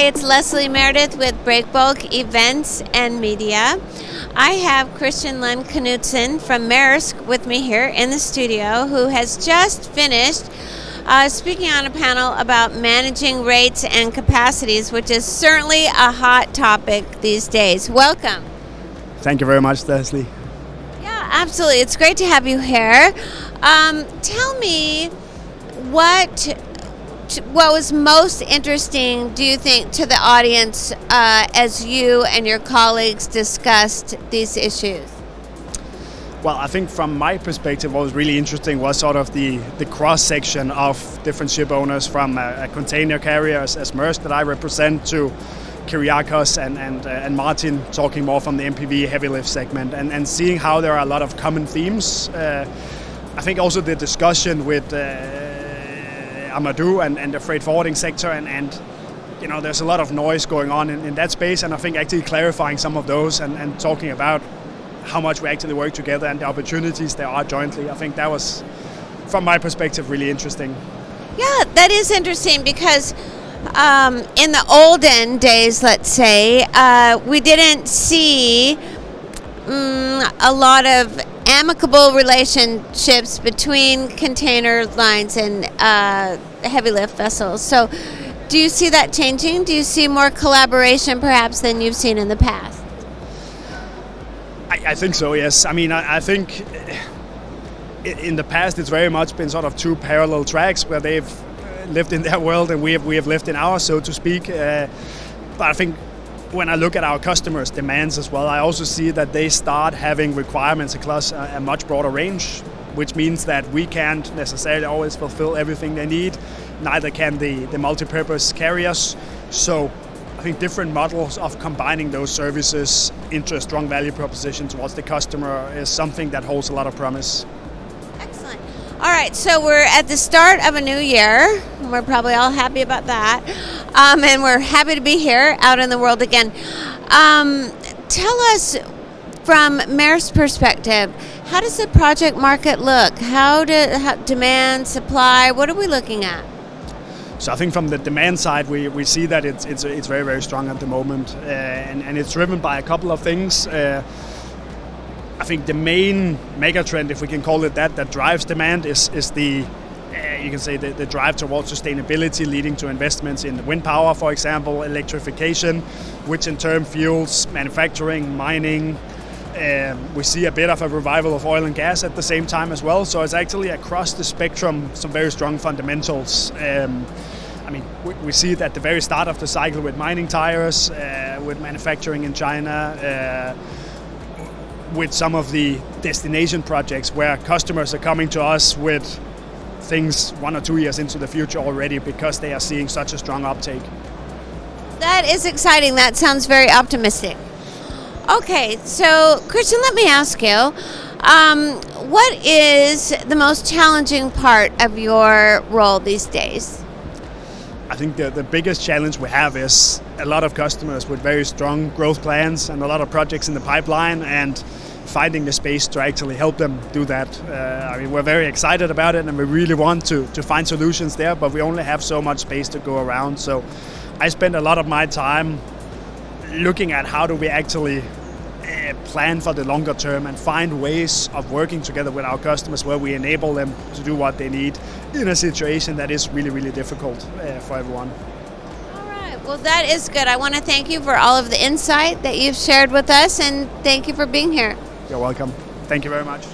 it's Leslie Meredith with Breakbulk Events and Media. I have Kristian Lund Knudsen from Maersk with me here in the studio, who has just finished speaking on a panel about managing rates and capacities, which is certainly a hot topic these days. Welcome. Thank you very much, Leslie. Yeah, absolutely. It's great to have you here. Tell me what was most interesting, do you think, to the audience as you and your colleagues discussed these issues? Well, I think from my perspective, what was really interesting was sort of the cross-section of different ship owners, from container carriers as Maersk that I represent to Kyriakos and Martin talking more from the MPV heavy lift segment, and seeing how there are a lot of common themes. I think also the discussion with Amadou and the freight forwarding sector, and you know, there's a lot of noise going on in that space, and I think actually clarifying some of those and talking about how much we actually work together and the opportunities there are jointly. I think that was, from my perspective, really interesting. Yeah, that is interesting because in the olden days, let's say, we didn't see a lot of amicable relationships between container lines and heavy lift vessels. So do you see that changing? Do you see more collaboration perhaps than you've seen in the past? I think so, yes. I mean, I think in the past it's very much been sort of two parallel tracks where they've lived in their world and we have lived in ours, so to speak. But I think when I look at our customers' demands as well, I also see that they start having requirements across a much broader range, which means that we can't necessarily always fulfill everything they need. Neither can the multi-purpose carriers. So I think different models of combining those services into a strong value proposition towards the customer is something that holds a lot of promise. Excellent. All right, so we're at the start of a new year. We're probably all happy about that. And we're happy to be here out in the world again. Tell us, from Maersk's perspective, how does the project market look? How demand, supply, what are we looking at? So I think from the demand side, we see that it's very, very strong at the moment. And it's driven by a couple of things. I think the main mega trend, if we can call it that drives demand is the you can say the drive towards sustainability, leading to investments in wind power, for example, electrification, which in turn fuels manufacturing, mining. We see a bit of a revival of oil and gas at the same time as well. So it's actually across the spectrum some very strong fundamentals. I mean, we see it at the very start of the cycle with mining tires, with manufacturing in China, with some of the destination projects where customers are coming to us with things 1 or 2 years into the future already because they are seeing such a strong uptake. That is exciting. That sounds very optimistic. Okay, so Kristian, let me ask you, what is the most challenging part of your role these days? I think the biggest challenge we have is a lot of customers with very strong growth plans and a lot of projects in the pipeline, and finding the space to actually help them do that. I mean, we're very excited about it and we really want to find solutions there, but we only have so much space to go around. So I spend a lot of my time looking at how do we actually plan for the longer term and find ways of working together with our customers where we enable them to do what they need in a situation that is really, really difficult for everyone. All right, well, that is good. I want to thank you for all of the insight that you've shared with us, and thank you for being here. You're welcome. Thank you very much.